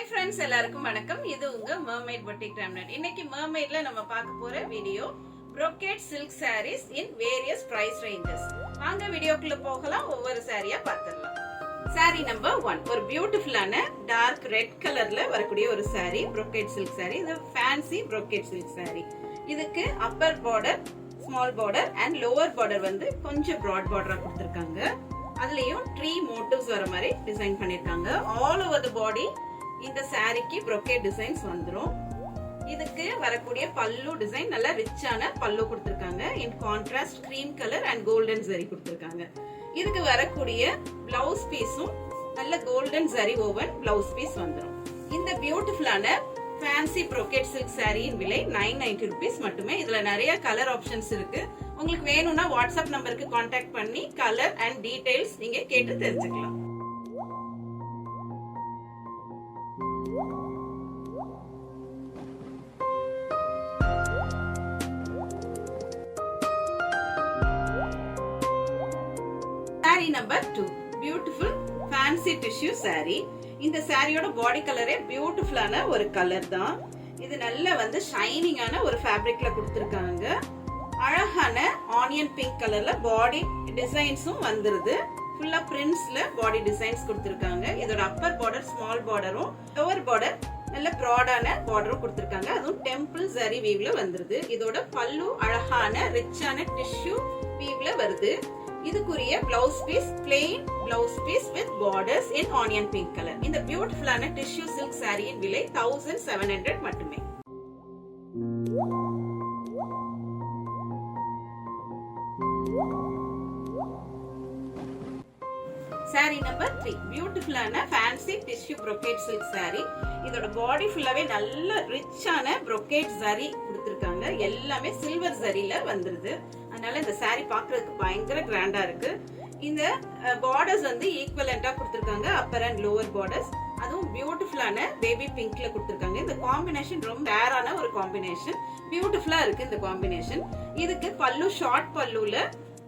Hi friends, எல்லாருக்கும் வணக்கம். இது உங்க மர்மைட் பொட்டிக் ராம்நாட். இன்னைக்கு மர்மைட்ல நம்ம பார்க்க போற video brocade silk sarees in various price ranges. வாங்க வீடியோக்குள்ள போகலாம். ஒவ்வொரு சாரியா பார்த்துடலாம். சாரி நம்பர் 1 ஒரு பியூட்டிஃபுல்லான டார்க் ரெட் கலர்ல வரக்கூடிய ஒரு சாரி, brocade silk saree. இது ஃபேன்சி brocade silk saree. இதுக்கு Appar border, small border and lower border வந்து கொஞ்சம் பிராட் பார்டரா கொடுத்திருக்காங்க. அதுலயும் ட்ரீ மோட்டிவ்ஸ் வர மாதிரி டிசைன் பண்ணிருக்காங்க. ஆல் ஓவர் தி பாடி இந்த சாரிக்கு brocade டிசைன்ஸ் வந்துரும். இதுக்கு வரக்கூடிய பல்லு டிசைன் நல்ல ரிச்சான பல்லு கொடுத்திருக்காங்க. In contrast cream colour and golden zari கொடுத்திருக்காங்க. இதுக்கு வரக்கூடிய பிளவுஸ் பீஸும் நல்ல golden zari woven blouse piece வந்துரும். இந்த பியூட்டிஃபுல்லான ஃபேன்சி brocade silk சாரியின் விலை 990 rupees மட்டுமே. இதுல நிறைய கலர் ஆப்ஷன்ஸ் இருக்கு. உங்களுக்கு வேணும்னா வாட்ஸ்அப் நம்பருக்கு கான்டாக்ட் பண்ணி கலர் அண்ட் டீடைல்ஸ் நீங்க கேட்டு தெரிஞ்சுக்கலாம். Sorry number 2 beautiful fancy tissue sorry. இந்த சாரியோட பாடி கலரே பியூட்டிஃபுல்லான ஒரு கலர் தான். இது நல்ல வந்து ஷைனிங்கான ஒரு ஃபேப்ரிக்ல கொடுத்திருக்காங்க. அழகான ஆனியன் பிங்க் கலர்ல பாடி டிசைன்ஸும் வந்துருது. ஃபுல்லா பிரிண்ட்ஸ்ல பாடி டிசைன்ஸ் கொடுத்திருக்காங்க. இதோட அப்பர் பார்டர் ஸ்மால் பார்டரும் லோவர் பார்டர் நல்ல பிராடான பார்டரும் கொடுத்திருக்காங்க. அதுவும் டெம்பிள் ஜரி வீவ்ல வந்துருது. இதோட பல்லு அழகான ரிச்சான டிஷ்யூ வீவ்ல வருது. இதுக்குரிய blouse piece plain blouse piece with borders in onion pink color. இந்த பியூட்டிஃபுல்லான டிஷ்யூ silk சாரியின் விலை 1700 மட்டுமே. சாரி நம்பர் 3 பியூட்டிஃபுல்லான fancy tissue brocade silk saree. இதோட பாடி ஃபுல்லாவே நல்ல ரிச்சான brocade ஜரி கொடுத்திருக்காங்க. எல்லாமே சில்வர் ஜரியில வந்துருது. அதனால இந்த saree பார்க்கிறதுக்கு பயங்கர கிராண்டா இருக்கு. இந்த பார்டர்ஸ் வந்து ஈக்குவலண்டா கொடுத்திருக்காங்க. Upper and lower borders. அதுவும் பியூட்டிஃபுல்லான பேபி பிங்க்ல கொடுத்திருக்காங்க. இந்த காம்பினேஷன் ரொம்ப ரேரான ஒரு காம்பினேஷன். பியூட்டிஃபுல்லா இருக்கு இந்த காம்பினேஷன். இதுக்கு பல்லு ஷார்ட் பல்லுல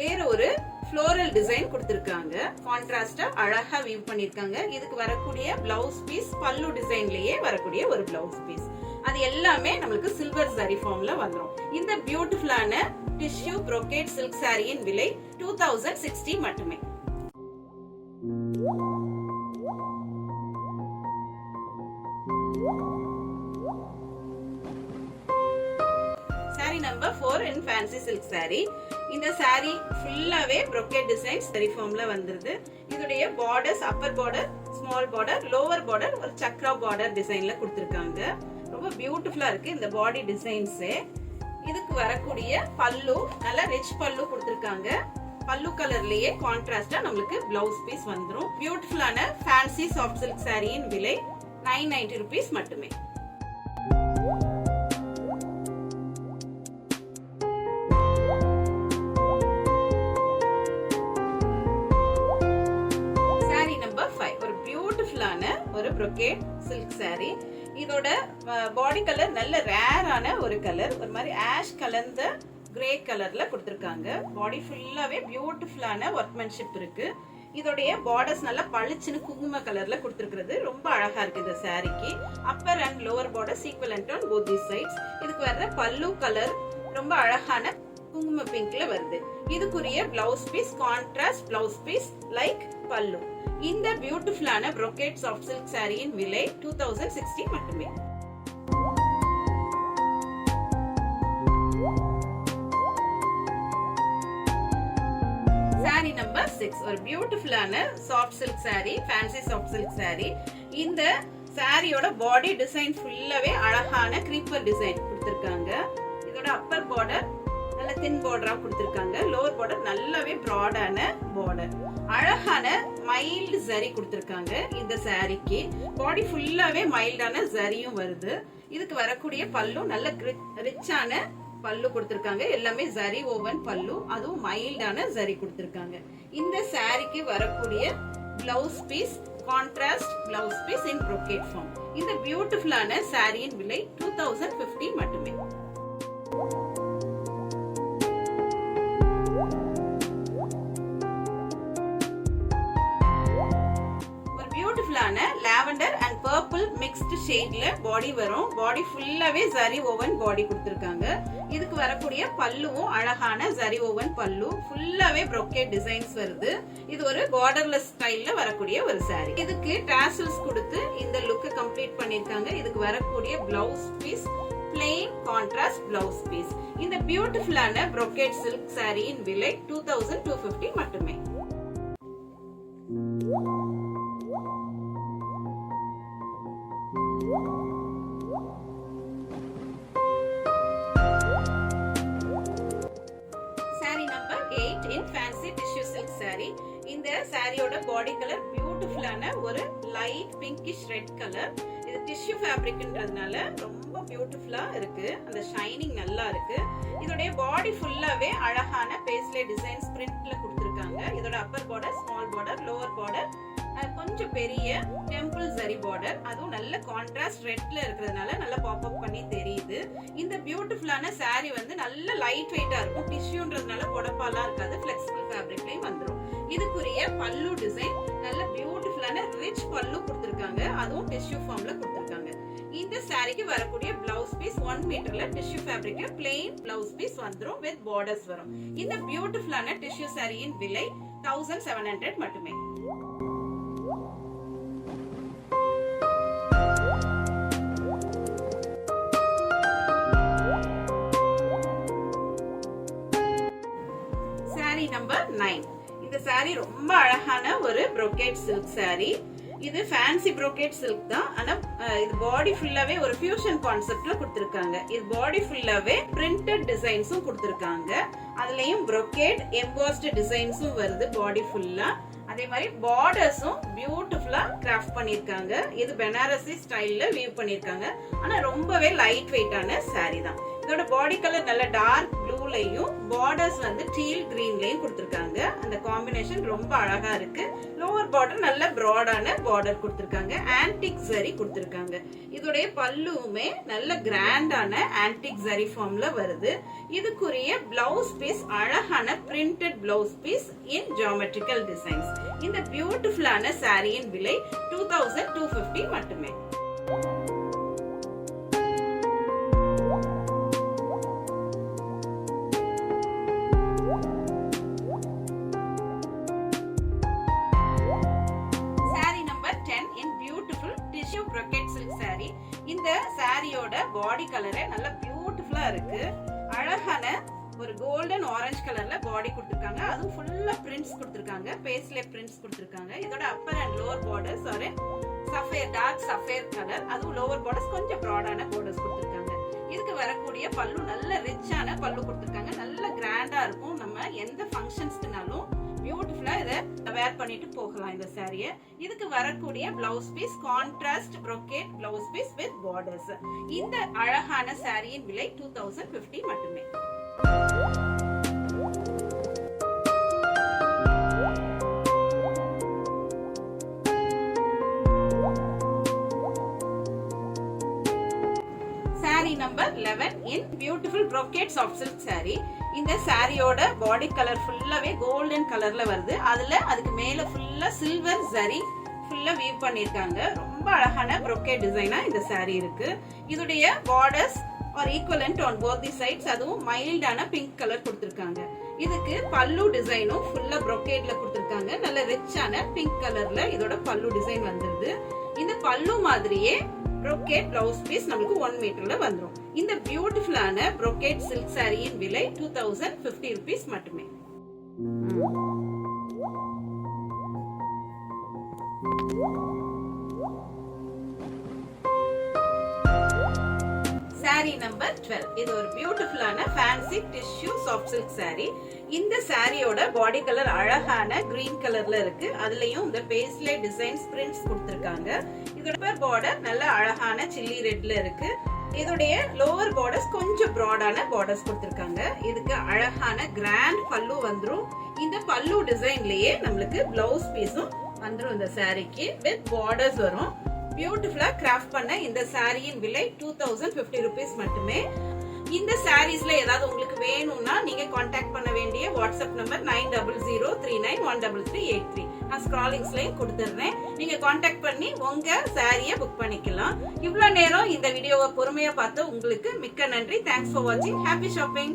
வேற ஒரு ஃப்ளோரல் டிசைன் கொடுத்திருக்காங்க. கான்ட்ராஸ்டா அழகா வீவ் பண்ணிருக்காங்க. இதுக்கு வரக்கூடிய பிளவுஸ் பீஸ் பல்லு டிசைன்லயே வரக்கூடிய ஒரு பிளவுஸ் பீஸ். அது எல்லாமே நமக்கு சில்வர் ஜரி ஃபார்ம்ல வந்துரும். இந்த பியூட்டிஃபுல்லான டிஷ்யூ brocade silk சாரியின் விலை 2060 மட்டுமே. Sorry number 4 in fancy silk saree. இந்த saree ஃபுல்லாவே brocade டிசைன்ஸ் ஜரி ஃபார்ம்ல வந்துருது. இதோட borders Appar border, small border, lower border ஒரு சக்ரா பார்டர் டிசைன்ல கொடுத்திருக்காங்க. ரொம்ப பியூட்டிஃபுல்லா இருக்கு இந்த பாடி டிசைன்ஸ். இதுக்கு வரக்கூடிய பல்லு நல்ல ரிச் பல்லு கொடுத்திருக்காங்க. பல்லு கலர்லயே கான்ட்ராஸ்டா நமக்கு பிளவுஸ் பீஸ் வந்துரும். பியூட்டிஃபுல்லான ஃபேன்சி சாஃப்ட் silk சாரியின் விலை 990 rupees மட்டுமே. சாரி நம்பர் 5 ஒரு பியூட்டிஃபுல்லான ஒரு brocade silk saree. இதோட பாடி கலர் நல்ல ரேரான ஒரு கலர். ஒரு மாதிரி ஆஷ் கலந்த கிரே கலர்ல கொடுத்திருக்காங்க. பாடி ஃபுல்லாவே பியூட்டிஃபுல்லான ஒர்க்மேன்ஷிப் இருக்கு. இதோடைய பார்டர்ஸ் நல்லா பளிச்சுன்னு குங்கும கலர்ல கொடுத்திருக்கிறது ரொம்ப அழகா இருக்கு இந்த சாரிக்கு. Upper and lower borders equivalent on both these sides. இதுக்கு வர்ற பல்லு கலர் ரொம்ப அழகான குங்கும பிங்க்ல வருது. இதுக்குரிய blouse piece contrast blouse piece like pallu. இந்த பியூட்டிஃபுல்லான brocade soft silk சாரியின் விலை 2060 மட்டுமே. சாரி நம்பர் 6 ஒரு பியூட்டிஃபுல்லான soft silk saree, fancy soft silk saree. இந்த சாரியோட பாடி டிசைன் ஃபுல்லாவே அழகான creeper டிசைன் கொடுத்திருக்காங்க. இதோட அப்பர் பார்டர் நல்ல தின் பார்டரா கொடுத்திருக்காங்க. லோவர் பார்டர் நல்லாவே பிராடான பார்டர். அழகான மைல்டு ஜரி கொடுத்திருக்காங்க. இந்த சாரிக்கு பாடி ஃபுல்லாவே மைல்டான ஜரியும் வருது. இதுக்கு வரக்கூடிய பல்லு நல்ல ரிச்சான பல்லு கொடுத்திருக்காங்க. எல்லாமே ஜரி ஓவன் பல்லு, அதுவும் மைல்டான ஜரி கொடுத்திருக்காங்க. இந்த சாரிக்கு வரக்கூடிய blouse piece contrast blouse piece in brocade form. இந்த பியூட்டிஃபுல்லான சாரியின் விலை 2050 மட்டுமே. Lavender and purple mixed light ஷேட்ல பாடி வரும். பாடி ஃபுல்லாவே ஜரி ஓவன் பாடி கொடுத்திருக்காங்க. இதுக்கு வரக்கூடிய பல்லுவும் அழகான ஜரி ஓவன் பல்லு, ஃபுல்லாவே brocade டிசைன்ஸ் வருது. இது ஒரு borderless ஸ்டைல்ல வரக்கூடிய ஒரு saree. இதுக்கு tassels கொடுத்து இந்த லுக் கம்ப்ளீட் பண்ணிருக்காங்க. இதுக்கு வரக்கூடிய blouse piece plain contrast blouse piece. இந்த பியூட்டிஃபுல்லான brocade silk saree இன் விலை 2250 மட்டுமே. saree number 8 in fancy tissue silk saree. இந்த சாரியோட பாடி கலர் பியூட்டிஃபுல்லான ஒரு லைட் பிங்கிஷ் ரெட் கலர். இது டிஷ்யூ ஃபேப்ரிக்ன்றதுனால ரொம்ப பியூட்டிஃபுல்லா இருக்கு. அந்த ஷைனிங் நல்லா இருக்கு. இதோட பாடி ஃபுல்லாவே அழகான பேஸ்லே டிசைன்ஸ் பிரிண்ட்ல கொடுத்திருக்காங்க. இதோட upper border, small border, lower border, கொஞ்சம் பெரிய டெம்பிள் ஜரி பார்டர், அதுவும் நல்ல கான்ட்ராஸ்ட் ரெட்ல இருக்கிறதுனால நல்லா பாப் அப் பண்ணி தெரியுது. இந்த பியூட்டிஃபுல்லான saree வந்து நல்ல லைட் வெயிட்டா இருக்கும். டிஷ்யூன்றதுனால பொடப்பாலாம் இருக்காது. ஃபிளெக்சிபிள் ஃபேப்ரிக்லயும் வந்துரும். இதுக்குரிய பல்லு டிசைன் நல்ல பியூட்டிஃபுல்லான ரிச் பல்லு கொடுத்திருக்காங்க. அதுவும் டிஷ்யூ ஃபார்ம்ல கொடுத்திருக்காங்க. இந்த சாரிக்கு வரக்கூடிய பிளவுஸ் பீஸ் 1 மீட்டர்ல டிஷ்யூ ஃபேப்ரிக்ல பிளெயின் பிளவுஸ் பீஸ் வந்துரும் வித் பார்டர்ஸ் வரும். இந்த பியூட்டிஃபுல்லான டிஷ்யூ சாரியின் விலை 1700 மட்டுமே. saree number 9. இந்த saree ரொம்ப அழகான ஒரு brocade silk saree. இது ஃபேன்சி brocade silk தான். ஆனா இது பாடி ஃபுல்லாவே ஒரு ஃபியூஷன் கான்செப்ட்ல கொடுத்திருக்காங்க. இது பாடி ஃபுல்லாவே பிரிண்டட் டிசைன்ஸும் கொடுத்திருக்காங்க. அதுலயும் brocade embossed டிசைன்ஸும் வருது பாடி ஃபுல்லா. அதே மாதிரி பார்டர்ஸும் பியூட்டிஃபுல்லா கிராஃப்ட் பண்ணிருக்காங்க. இது பனாரசி ஸ்டைல்ல வீவ் பண்ணிருக்காங்க. ஆனா ரொம்பவே லைட் வெயிட்டான saree தான். இதோட பாடி கலர் நல்ல டார்க் ப்ளூலயும் பார்டர்ஸ் வந்து டீல் கிரீன்லயும் கொடுத்திருக்காங்க. அந்த காம்பினேஷன் ரொம்ப அழகா இருக்கு. லோவர் பார்டர் நல்ல பிராடான பார்டர் கொடுத்திருக்காங்க. ஆன்டிக் ஜரி கொடுத்திருக்காங்க. இதோடைய பல்லுவுமே நல்ல கிராண்டான ஆன்டிக் ஜரி ஃபார்ம்ல வருது. இதுக்குரிய பிளவுஸ் பீஸ் அழகான பிரிண்டட் பிளவுஸ் பீஸ் இன் ஜியோமெட்ரிக்கல் டிசைன்ஸ். இந்த பியூட்டிஃபுல்லான சாரியின் விலை 2250 மட்டுமே. இந்த சாரியோட பாடி கலரே நல்ல பியூட்டிஃபுல்லா இருக்கு. அழகான ஒரு கோல்டன் ஆரஞ்சு கலர்ல பாடி கொடுத்திருக்காங்க. அதுவும் ஃபுல்லா பிரிண்ட்ஸ் கொடுத்திருக்காங்க. பேஸ்லே பிரிண்ட்ஸ் கொடுத்திருக்காங்க. இதோட அப்பர் அண்ட் லோவர் பார்டர்ஸ் ஒரு சஃபேர் டார்க் சஃபேர் கலர். அதுவும் லோவர் பார்டர்ஸ் கொஞ்சம் பிராடான பார்டர்ஸ் கொடுத்திருக்காங்க. இதுக்கு வரக்கூடிய பல்லு நல்ல ரிச்சான பல்லு கொடுத்திருக்காங்க. நல்ல கிராண்டா இருக்கும். நம்ம எந்த ஃபங்க்ஷன்ஸ்க்குனாலும் பியூட்டிஃபுல்லா இதை வேர் பண்ணிட்டு போகலாம் இந்த சாரிய. இதுக்கு வரக்கூடிய blouse piece contrast brocade blouse piece with borders. இந்த அழகான சாரியின் விலை 2050 மட்டுமே. saree number 11 in beautiful brocade soft silk saree. இந்த சாரியோட பாடி கலர் ஃபுல்லாவே கோல்டன் கலர்ல வருது. அதுக்கு மேல ஃபுல்லா சில்வர் ஜரி ஃபுல்லா வீவ் பண்ணிருக்காங்க. ரொம்ப அழகான brocade டிசைனா இந்த saree இருக்கு. இதுடைய borders are equivalent on both the sides. அதுவும் மைல்டான பிங்க் கலர் கொடுத்திருக்காங்க. இதுக்கு பல்லு டிசைனும் ஃபுல்லா brocadeல கொடுத்திருக்காங்க. நல்ல ரிச்சான பிங்க் கலர்ல இதோட பல்லு டிசைன் வந்துருது. இந்த பல்லு மாதிரியே brocade blouse piece நமக்கு 1 மீட்டர்ல வந்துரும். இந்த பியூட்டிஃபுல்லான brocade silk சாரியின் விலை 2050 rupees மட்டுமே. saree number 12. இது ஒரு பியூட்டிஃபுல்லான fancy tissue soft silk saree. இந்த சாரியோட பாடி கலர் அழகான கிரீன் கலர்ல இருக்கு. அதுலயும் இந்த பேஸ்லே டிசைன்ஸ் பிரிண்ட்ஸ் கொடுத்திருக்காங்க. இதோட பார்டர் நல்ல அழகான சில்லி ரெட்ல இருக்கு. இதோடைய லோவர் பார்டர்ஸ் கொஞ்சம் பிராடான பார்டர்ஸ் கொடுத்திருக்காங்க. இதுக்கு அழகான கிராண்ட் பல்லு வந்துரும். இந்த பல்லு டிசைன்லயே நம்மளுக்கு பிளவுஸ் பீஸும் வந்துரும். இந்த சாரிக்கு வித் பார்டர்ஸ் வரும். பியூட்டிஃபுல்லா கிராஃப்ட் பண்ண இந்த சாரியின் விலை 2050 rupees மட்டுமே. இந்த சாரீஸ்ல ஏதாவது உங்களுக்கு வேணும்னா நீங்க கான்டாக்ட் பண்ண வேண்டிய வாட்ஸ்அப் நம்பர் 9003913383. நான் ஸ்க்ராலிங்ஸ்லயும் கொடுத்துடுறேன். நீங்க காண்டாக்ட் பண்ணி உங்க சாரியை புக் பண்ணிக்கலாம். இவ்வளவு நேரம் இந்த வீடியோவை பொறுமையா பார்த்து உங்களுக்கு மிக்க நன்றி. தேங்க்ஸ் ஃபார் வாட்சிங். Happy shopping.